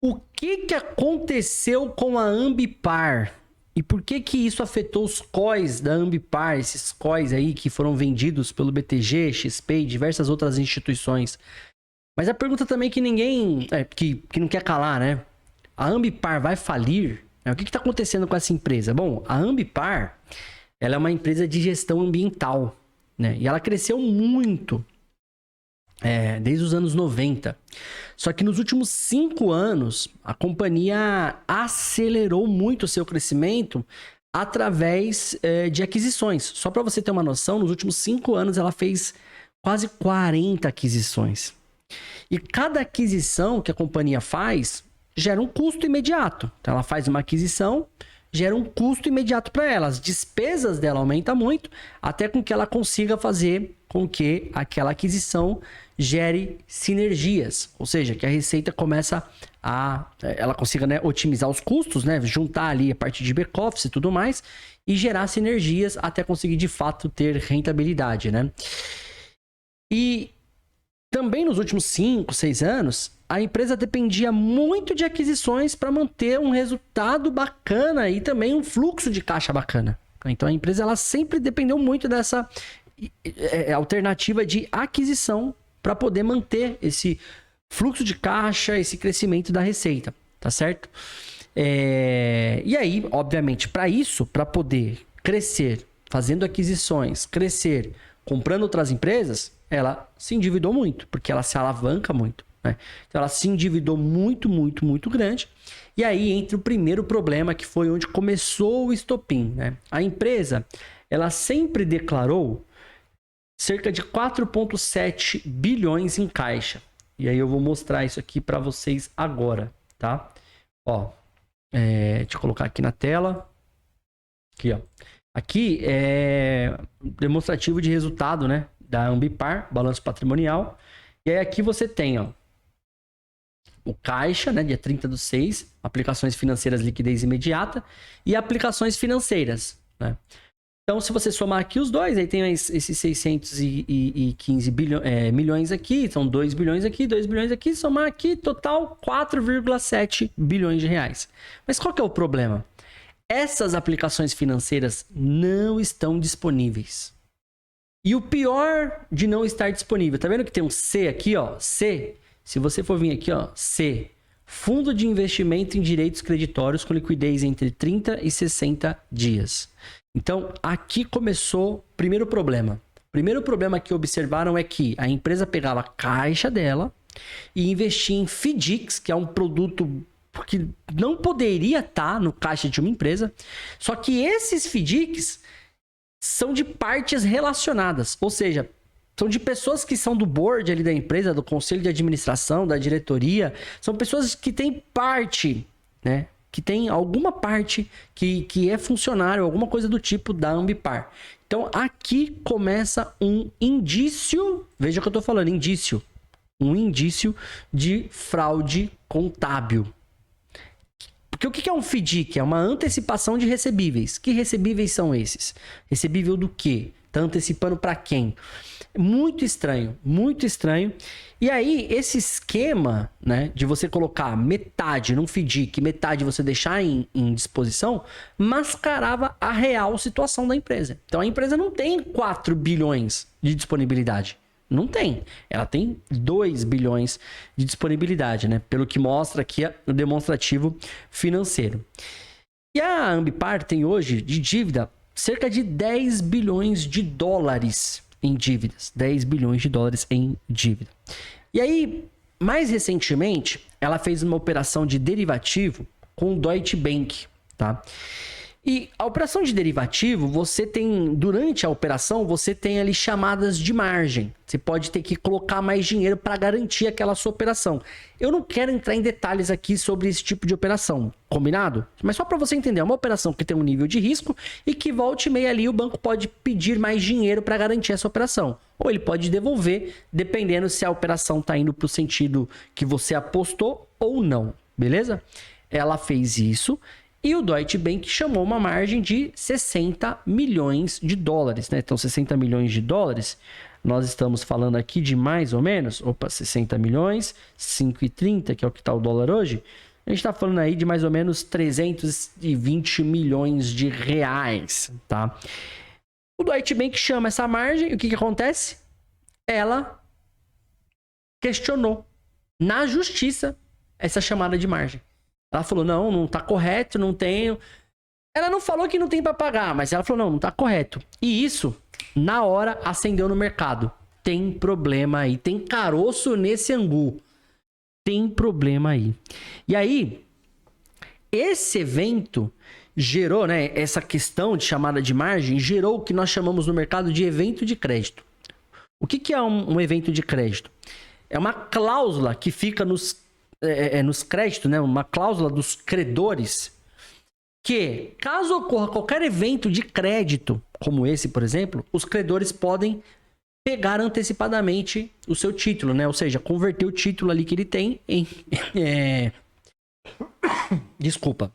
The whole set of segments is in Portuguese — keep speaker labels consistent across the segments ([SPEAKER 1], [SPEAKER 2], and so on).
[SPEAKER 1] O que que aconteceu com a Ambipar? E por que que isso afetou os COIs da Ambipar, esses COIs aí que foram vendidos pelo BTG, XP e diversas outras instituições? Mas a pergunta também que ninguém, que não quer calar, né? A Ambipar vai falir? O que está acontecendo com essa empresa? Bom, a Ambipar, ela é uma empresa de gestão ambiental, né? E ela cresceu muito, desde os anos 90. Só que nos últimos 5 anos, a companhia acelerou muito o seu crescimento através de aquisições. Só para você ter uma noção, nos últimos 5 anos ela fez quase 40 aquisições. E cada aquisição que a companhia faz gera um custo imediato. Então ela faz uma aquisição, gera um custo imediato para ela. As despesas dela aumentam muito, até com que ela consiga fazer com que aquela aquisição gere sinergias. Ou seja, que a receita começa ela consiga, né, otimizar os custos, né, juntar ali a parte de back-office e tudo mais, e gerar sinergias até conseguir de fato ter rentabilidade, né? E também nos últimos 5, 6 anos, a empresa dependia muito de aquisições para manter um resultado bacana e também um fluxo de caixa bacana. Então a empresa ela sempre dependeu muito dessa alternativa de aquisição para poder manter esse fluxo de caixa, esse crescimento da receita, tá certo? E aí, obviamente, para isso, para poder crescer, fazendo aquisições, crescer, comprando outras empresas, ela se endividou muito, porque ela se alavanca muito, né? Então ela se endividou muito, muito, muito grande. E aí entra o primeiro problema, que foi onde começou o estopim, né? A empresa, ela sempre declarou cerca de 4,7 bilhões em caixa. E aí eu vou mostrar isso aqui para vocês agora, tá? Ó, deixa eu colocar aqui na tela. Aqui, ó. Aqui é demonstrativo de resultado, né, da Ambipar, balanço patrimonial. E aí aqui você tem, ó, o caixa, né, dia 30/6, aplicações financeiras, liquidez imediata e aplicações financeiras, né? Então, se você somar aqui os dois, aí tem esses 615 milhões aqui, são 2 bilhões aqui, 2 bilhões aqui, somar aqui, total 4,7 bilhões de reais. Mas qual que é o problema? Essas aplicações financeiras não estão disponíveis. E o pior de não estar disponível, tá vendo que tem um C aqui, ó? C, se você for vir aqui, ó, C, Fundo de Investimento em Direitos Creditórios com liquidez entre 30 e 60 dias. Então, aqui começou o primeiro problema. O primeiro problema que observaram é que a empresa pegava a caixa dela e investia em FDICs, que é um produto que não poderia estar no caixa de uma empresa. Só que esses FDICs são de partes relacionadas, ou seja, são de pessoas que são do board ali da empresa, do conselho de administração, da diretoria. São pessoas que têm parte, né? Que tem alguma parte que é funcionário, alguma coisa do tipo da Ambipar. Então, aqui começa um indício, veja o que eu estou falando, indício. Um indício de fraude contábil. Porque o que é um FDIC? É uma antecipação de recebíveis. Que recebíveis são esses? Recebível do quê? Está antecipando para quem? Muito estranho, muito estranho. E aí, esse esquema, né, de você colocar metade num FDIC, metade você deixar em disposição, mascarava a real situação da empresa. Então, a empresa não tem 4 bilhões de disponibilidade. Não tem. Ela tem 2 bilhões de disponibilidade, né? Pelo que mostra aqui o demonstrativo financeiro. E a Ambipar tem hoje de dívida cerca de 10 bilhões de dólares em dívidas. 10 bilhões de dólares em dívida. E aí, mais recentemente, ela fez uma operação de derivativo com o Deutsche Bank, tá? E a operação de derivativo, você tem, durante a operação, você tem ali chamadas de margem. Você pode ter que colocar mais dinheiro para garantir aquela sua operação. Eu não quero entrar em detalhes aqui sobre esse tipo de operação, combinado? Mas só para você entender, é uma operação que tem um nível de risco e que volta e meia ali o banco pode pedir mais dinheiro para garantir essa operação. Ou ele pode devolver, dependendo se a operação está indo para o sentido que você apostou ou não, beleza? Ela fez isso. E o Deutsche Bank chamou uma margem de 60 milhões de dólares, né? Então, 60 milhões de dólares, nós estamos falando aqui de mais ou menos, 60 milhões, 5,30, que é o que está o dólar hoje, a gente está falando aí de mais ou menos 320 milhões de reais, tá? O Deutsche Bank chama essa margem, e o que acontece? Ela questionou na justiça essa chamada de margem. Ela falou, não tá correto, não tenho. Ela não falou que não tem para pagar, mas ela falou, não tá correto. E isso, na hora, acendeu no mercado. Tem problema aí, tem caroço nesse angu. Tem problema aí. E aí, esse evento gerou, né, essa questão de chamada de margem, gerou o que nós chamamos no mercado de evento de crédito. O que é um evento de crédito? É uma cláusula que fica nos créditos, né, uma cláusula dos credores, que caso ocorra qualquer evento de crédito, como esse, por exemplo, os credores podem pegar antecipadamente o seu título, né? Ou seja, converter o título ali que ele tem em... Desculpa.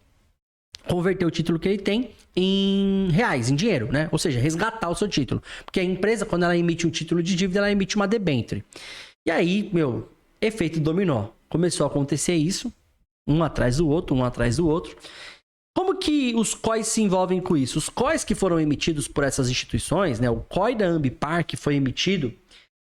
[SPEAKER 1] Converter o título que ele tem em reais, em dinheiro, né? Ou seja, resgatar o seu título. Porque a empresa, quando ela emite um título de dívida, ela emite uma debênture. E aí, efeito dominó. Começou a acontecer isso, um atrás do outro, um atrás do outro. Como que os COIs se envolvem com isso? Os COIs que foram emitidos por essas instituições, né? O COI da Ambipar que foi emitido,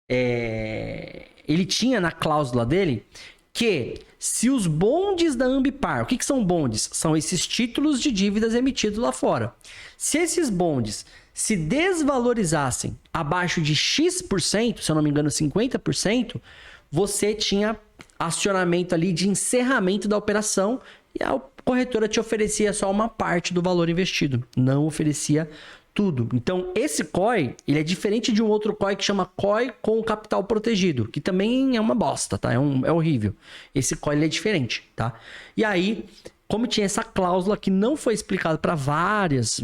[SPEAKER 1] ele tinha na cláusula dele que se os bondes da Ambipar, o que são bondes? São esses títulos de dívidas emitidos lá fora. Se esses bondes se desvalorizassem abaixo de X%, se eu não me engano 50%, você tinha acionamento ali de encerramento da operação e a corretora te oferecia só uma parte do valor investido, não oferecia tudo. Então, esse COI, ele é diferente de um outro COI que chama COI com capital protegido, que também é uma bosta, tá? É horrível. Esse COI ele é diferente, tá? E aí, como tinha essa cláusula que não foi explicada para várias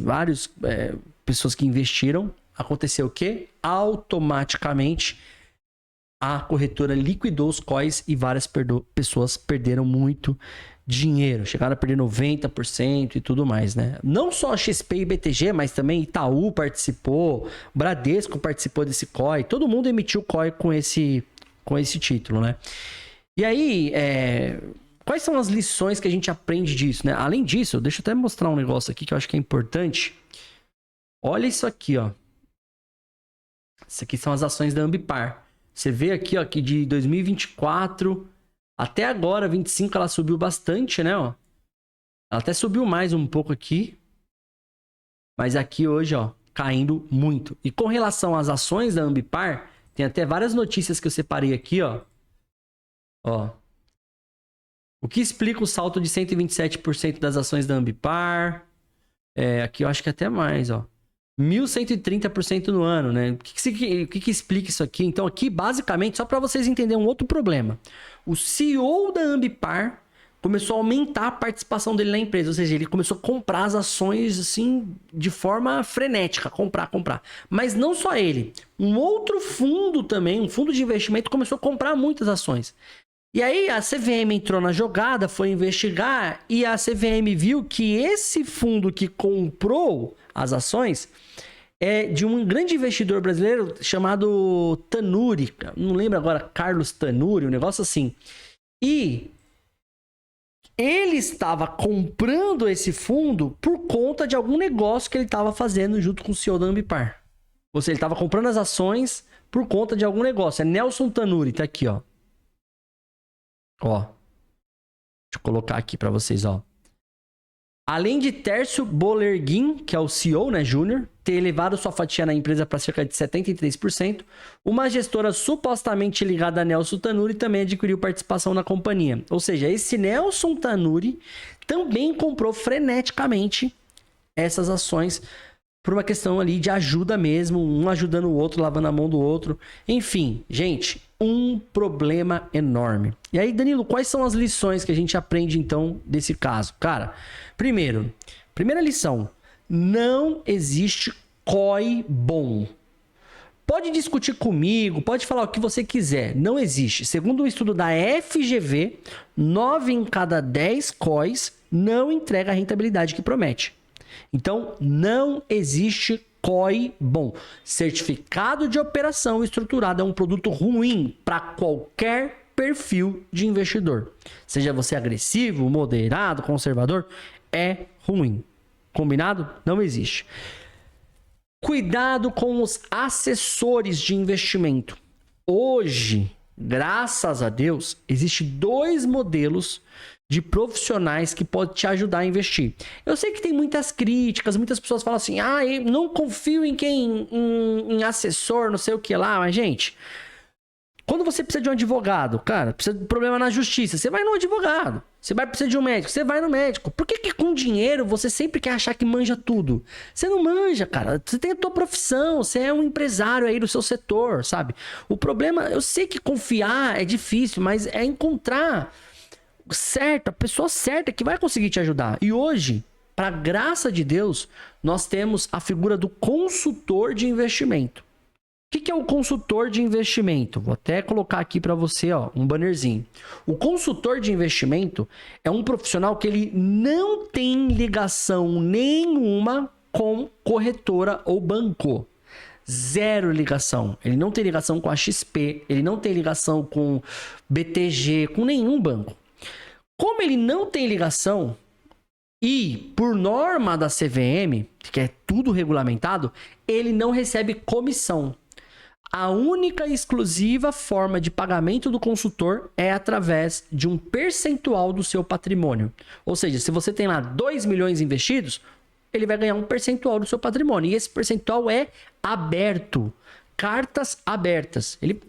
[SPEAKER 1] pessoas que investiram, aconteceu o quê? Automaticamente, a corretora liquidou os COIs e várias pessoas perderam muito dinheiro, chegaram a perder 90% e tudo mais, né? Não só XP e BTG, mas também Itaú participou, Bradesco participou desse COI, todo mundo emitiu COI com esse título, né? E aí, quais são as lições que a gente aprende disso, né? Além disso, deixa eu até mostrar um negócio aqui que eu acho que é importante. Olha isso aqui, ó. Isso aqui são as ações da Ambipar. Você vê aqui, ó, que de 2024 até agora, 25, ela subiu bastante, né, ó. Ela até subiu mais um pouco aqui. Mas aqui hoje, ó, caindo muito. E com relação às ações da Ambipar, tem até várias notícias que eu separei aqui, ó. Ó. O que explica o salto de 127% das ações da Ambipar? Aqui eu acho que até mais, ó. 1.130% no ano, né? O que explica isso aqui? Então, aqui, basicamente, só para vocês entenderem um outro problema. O CEO da Ambipar começou a aumentar a participação dele na empresa. Ou seja, ele começou a comprar as ações, assim, de forma frenética. Comprar. Mas não só ele. Um outro fundo também, um fundo de investimento, começou a comprar muitas ações. E aí, a CVM entrou na jogada, foi investigar, e a CVM viu que esse fundo que comprou as ações é de um grande investidor brasileiro chamado Tanuri, não lembro agora, Carlos Tanuri, um negócio assim. E ele estava comprando esse fundo por conta de algum negócio que ele estava fazendo junto com o CEO da Ambipar. Ou seja, ele estava comprando as ações por conta de algum negócio. É Nelson Tanuri, tá aqui, ó. Ó. Deixa eu colocar aqui para vocês, ó. Além de Tércio Bolerguin, que é o CEO, né, Júnior, ter elevado sua fatia na empresa para cerca de 73%, uma gestora supostamente ligada a Nelson Tanuri também adquiriu participação na companhia. Ou seja, esse Nelson Tanuri também comprou freneticamente essas ações por uma questão ali de ajuda mesmo, um ajudando o outro, lavando a mão do outro. Enfim, gente, um problema enorme. E aí, Danilo, quais são as lições que a gente aprende, então, desse caso? Cara, primeira lição, não existe COI bom. Pode discutir comigo, pode falar o que você quiser, não existe. Segundo um estudo da FGV, 9 em cada 10 COIs não entrega a rentabilidade que promete. Então, não existe COI bom. Certificado de operação estruturada é um produto ruim para qualquer perfil de investidor. Seja você agressivo, moderado, conservador, é ruim. Combinado? Não existe. Cuidado com os assessores de investimento. Hoje, graças a Deus, existem 2 modelos de profissionais que podem te ajudar a investir. Eu sei que tem muitas críticas, muitas pessoas falam assim, eu não confio em assessor, não sei o que lá, mas gente, quando você precisa de um advogado, cara, precisa de problema na justiça, você vai no advogado. Você vai precisar de um médico, você vai no médico. Por que com dinheiro você sempre quer achar que manja tudo? Você não manja, cara. Você tem a tua profissão, você é um empresário aí do seu setor, sabe? O problema, eu sei que confiar é difícil, mas é encontrar a pessoa certa que vai conseguir te ajudar. E hoje, para graça de Deus, nós temos a figura do consultor de investimento. O que é o consultor de investimento? Vou até colocar aqui para você, um bannerzinho. O consultor de investimento é um profissional que ele não tem ligação nenhuma com corretora ou banco. Zero ligação. Ele não tem ligação com a XP, ele não tem ligação com BTG, com nenhum banco. Como ele não tem ligação e por norma da CVM, que é tudo regulamentado, ele não recebe comissão. A única e exclusiva forma de pagamento do consultor é através de um percentual do seu patrimônio. Ou seja, se você tem lá 2 milhões investidos, ele vai ganhar um percentual do seu patrimônio. E esse percentual é aberto. Cartas abertas. Ele,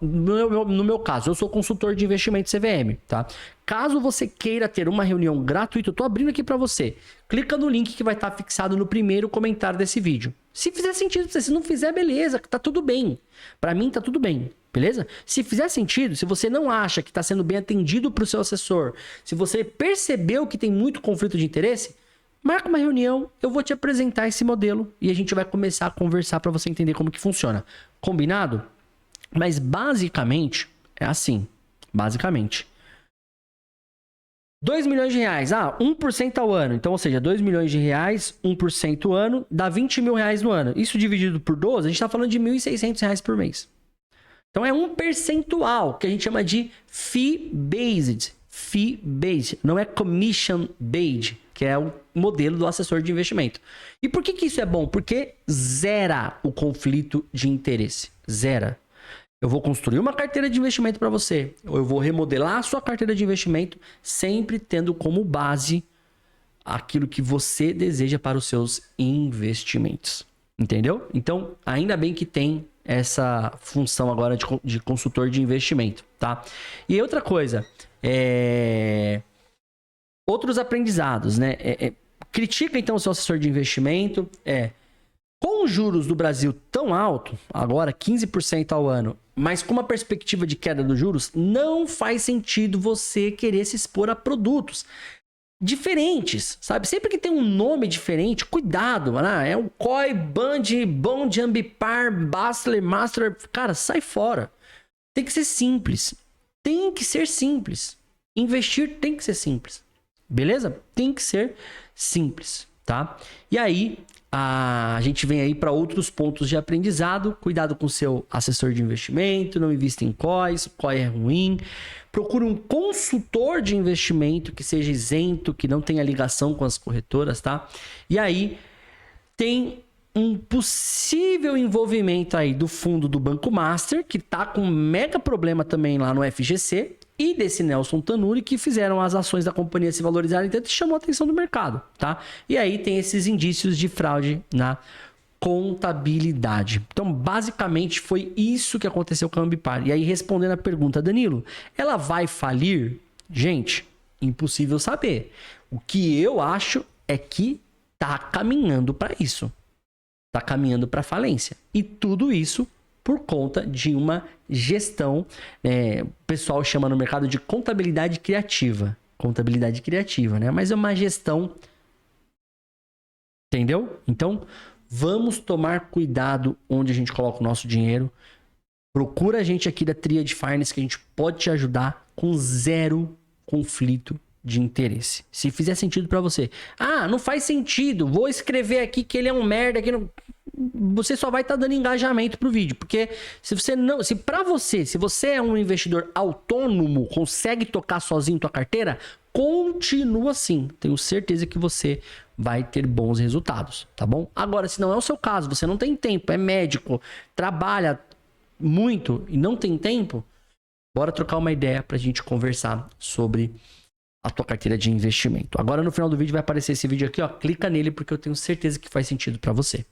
[SPEAKER 1] no meu caso, eu sou consultor de investimento CVM, tá? Caso você queira ter uma reunião gratuita, eu tô abrindo aqui para você. Clica no link que vai estar fixado no primeiro comentário desse vídeo. Se fizer sentido pra você, se não fizer, beleza, tá tudo bem. Para mim tá tudo bem, beleza? Se fizer sentido, se você não acha que tá sendo bem atendido pro seu assessor, se você percebeu que tem muito conflito de interesse, marca uma reunião, eu vou te apresentar esse modelo e a gente vai começar a conversar para você entender como que funciona. Combinado? Mas basicamente é assim, basicamente. 2 milhões de reais, 1% ao ano. Então, ou seja, 2 milhões de reais, 1% ao ano, dá 20 mil reais no ano. Isso dividido por 12, a gente está falando de 1.600 reais por mês. Então, é um percentual que a gente chama de fee-based. Fee-based, não é commission-based, que é o modelo do assessor de investimento. E por que isso é bom? Porque zera o conflito de interesse. Zera. Eu vou construir uma carteira de investimento para você, ou eu vou remodelar a sua carteira de investimento, sempre tendo como base aquilo que você deseja para os seus investimentos. Entendeu? Então, ainda bem que tem essa função agora de consultor de investimento, tá? E outra coisa, outros aprendizados, né? Critica então o seu assessor de investimento, com os juros do Brasil tão alto, agora 15% ao ano, mas com uma perspectiva de queda dos juros, não faz sentido você querer se expor a produtos diferentes, sabe? Sempre que tem um nome diferente, cuidado, né? É um COI, Bond, Ambipar, Bastler, Master, cara, sai fora. Tem que ser simples. Tem que ser simples. Investir tem que ser simples. Beleza? Tem que ser simples, tá? E aí, a gente vem aí para outros pontos de aprendizado. Cuidado com o seu assessor de investimento, não invista em COIs, COI é ruim. Procure um consultor de investimento que seja isento, que não tenha ligação com as corretoras, tá? E aí tem um possível envolvimento aí do fundo do Banco Master, que tá com um mega problema também lá no FGC, e desse Nelson Tanuri, que fizeram as ações da companhia se valorizarem tanto e chamou a atenção do mercado, tá? E aí tem esses indícios de fraude na contabilidade. Então, basicamente, foi isso que aconteceu com a Ambipar. E aí, respondendo a pergunta, Danilo, ela vai falir? Gente, impossível saber. O que eu acho é que tá caminhando para isso. Tá caminhando para falência. E tudo isso por conta de uma gestão, o pessoal chama no mercado de contabilidade criativa. Contabilidade criativa, né? Mas é uma gestão, entendeu? Então, vamos tomar cuidado onde a gente coloca o nosso dinheiro. Procura a gente aqui da Tríade Finance, que a gente pode te ajudar com zero conflito de interesse. Se fizer sentido para você. Não faz sentido. Vou escrever aqui que ele é um merda. Que não... você só vai estar dando engajamento pro vídeo, porque se você é um investidor autônomo, consegue tocar sozinho tua carteira, continua assim. Tenho certeza que você vai ter bons resultados, tá bom? Agora, se não é o seu caso, você não tem tempo, é médico, trabalha muito e não tem tempo, bora trocar uma ideia pra gente conversar sobre a tua carteira de investimento. Agora no final do vídeo vai aparecer esse vídeo aqui, ó, clica nele porque eu tenho certeza que faz sentido pra você.